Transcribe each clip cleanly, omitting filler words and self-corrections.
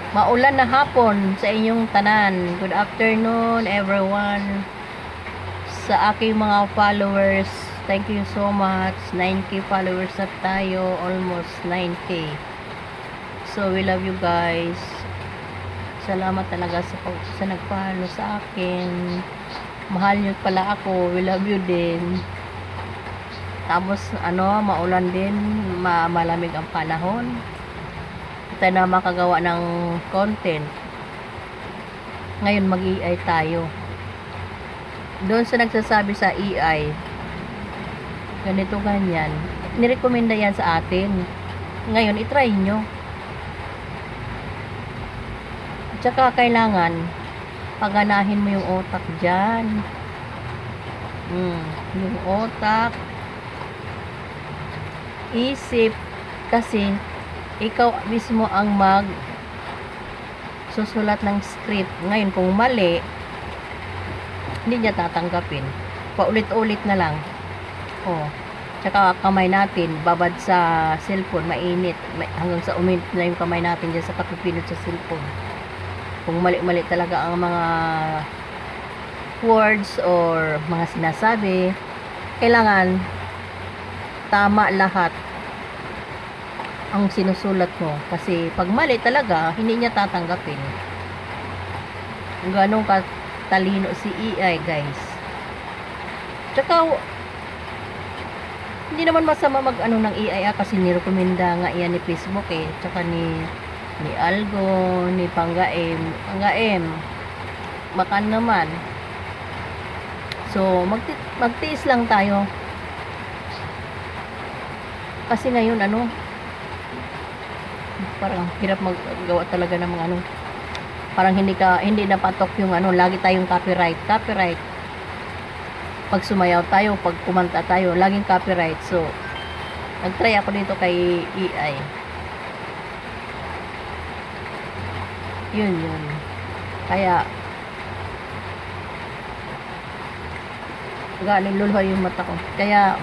Maulan na hapon sa inyong tanan. Good afternoon everyone. Sa aking mga followers, thank you so much. 9k followers na tayo, almost 9k. So we love you guys. Salamat talaga sa nag-follow sa akin. Mahal niyo pala ako. We love you din. Tapos maulan din, malamig ang panahon. Tayo na makagawa ng content. Ngayon mag-AI tayo. Doon sa nagsasabi sa AI, ganito ganyan, nirekomenda yan sa atin. Ngayon itry nyo. At saka kailangan paganahin mo yung otak dyan. Yung otak, isip, kasi ikaw mismo ang susulat ng script. Ngayon kung mali, hindi niya tatanggapin. Paulit-ulit na lang. Tsaka kamay natin babad sa cellphone, mainit hanggang sa uminit na yung kamay natin dyan sa katupinot sa cellphone. Kung mali-mali talaga ang mga words or mga sinasabi, kailangan tama lahat ang sinusulat mo, kasi pag mali talaga hindi niya tatanggapin. Kung ganong katalino si AI guys. Tsaka hindi naman masama ng AI kasi nirekomenda nga yan ni Facebook tsaka ni Algo, ni Panggaem makan naman. So magtiis lang tayo kasi ngayon parang hirap maggawa talaga ng mga parang hindi na patok yung lagi tayong copyright. Pag sumayaw tayo, pag kumanta tayo, laging copyright. So nagtry ako dito kay AI. Yun kaya galing luluhay yung mata ko, kaya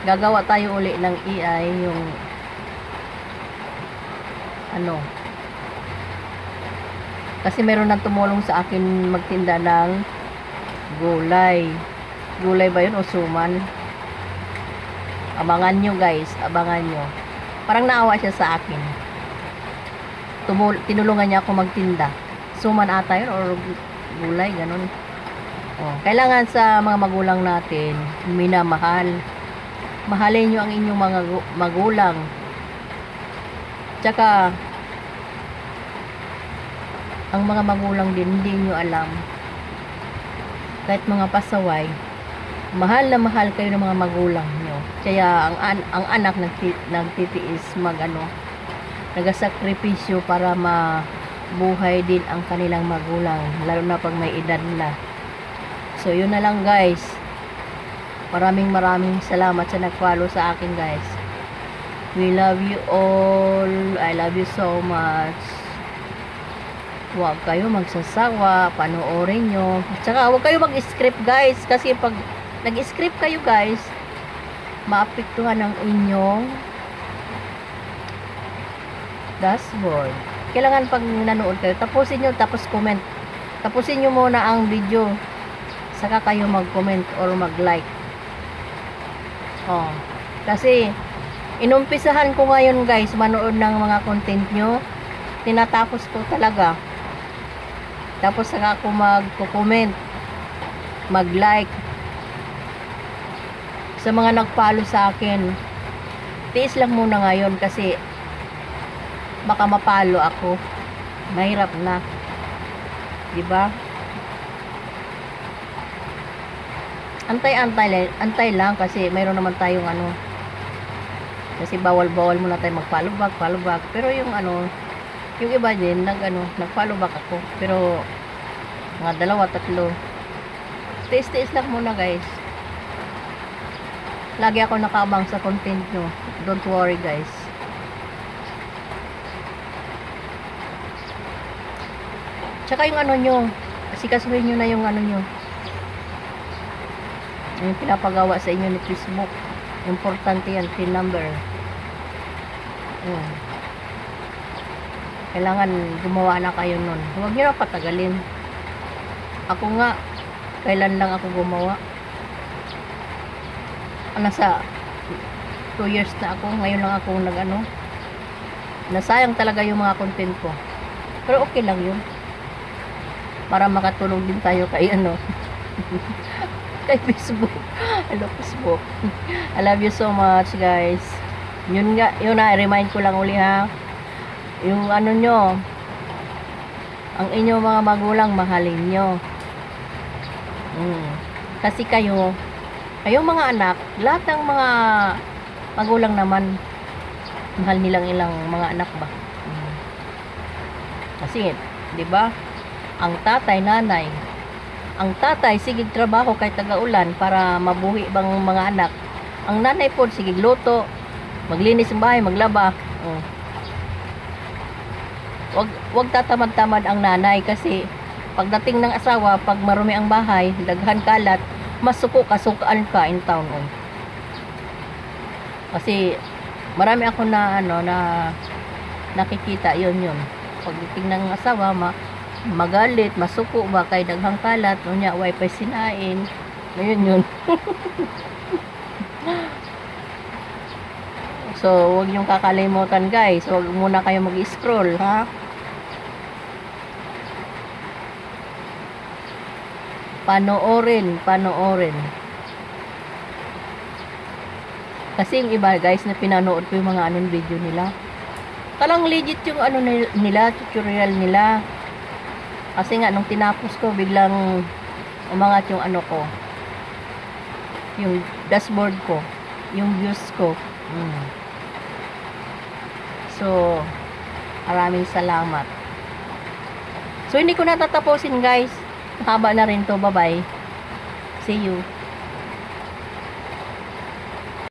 gagawa tayo uli ng AI, yung kasi meron nang tumulong sa akin magtinda ng gulay ba yun o suman. Abangan nyo guys, abangan nyo. Parang naawa siya sa akin, tinulungan niya ako magtinda suman ata yun or gulay, ganun. Kailangan sa mga magulang natin minamahal. Mahalin nyo ang inyong mga magulang. Tsaka ang mga magulang din hindi nyo alam, kahit mga pasaway, mahal na mahal kayo ng mga magulang nyo. Kaya ang anak nagtitiis nagasakripisyo para mabuhay din ang kanilang magulang, lalo na pag may edad na. So yun na lang guys. Maraming salamat sa nag-follow sa akin guys. We love you all. I love you so much. Huwag kayo magsasawa, panoorin nyo. Tsaka huwag kayo mag-script guys, kasi pag nag-script kayo guys, maapektuhan ang inyong dashboard. Kailangan pag nanood kayo, tapusin nyo, tapos comment. Tapusin nyo muna ang video, saka kayo mag-comment or mag-like. Kasi inumpisahan ko ngayon guys manood ng mga content nyo, tinatapos ko talaga, tapos saka ako mag-comment, mag-like. Sa mga nag-follow sa akin, tiis lang muna ngayon kasi baka mapalo ako, mahirap na, diba? Antay lang kasi mayroon naman tayong kasi bawal muna tayo mag-follow back. Pero yung yung iba din nag-follow back ako, pero mga 2-3. Tiis lang muna guys. Lagi ako nakaabang sa content nyo, don't worry guys. Tsaka yung nyo, asikasuhin nyo na yung nyo, yung pinapagawa sa inyo ni Facebook. Importante yan, PIN number. Hmm. Kailangan gumawa na kayo nun. Huwag nyo na patagalin. Ako nga, kailan lang ako gumawa. Nasa 2 years na ako. Ngayon lang ako nag-ano. Nasayang talaga yung mga content ko. Pero okay lang yun. Para makatulong din tayo kay ano. Kay Facebook. Hello Facebook. I love you so much guys. Yun nga, yun na, remind ko lang uli ha. Yung ano nyo, ang inyong mga magulang, mahalin nyo. Kasi kayong mga anak, lahat ng mga magulang naman, mahal nilang ilang mga anak ba? Kasi, di ba? Ang tatay, nanay, ang tatay, sigig trabaho kay taga-ulan para mabuhi bang mga anak. Ang nanay po, sigig luto, maglinis ng bahay, maglaba. Wag tatamad-tamad ang nanay kasi pagdating ng asawa, pag marumi ang bahay, daghan kalat, masuko kasukaan ka in town. Kasi marami ako na nakikita yun. Pagdating ng asawa, magalit, masuko ba kay daghang kalat, unya wifi sinain. Yun. So, huwag niyong kakalimutan guys. Huwag muna kayo mag-scroll, ha? Panoorin. Kasi yung iba guys na pinanood ko yung mga video nila. Talang legit yung nila, tutorial nila. Kasi nga, nung tinapos ko, biglang umangat yung ko. Yung dashboard ko. Yung views ko. So, maraming salamat. So, hindi ko natatapusin guys. Haba na rin to. Bye-bye. See you.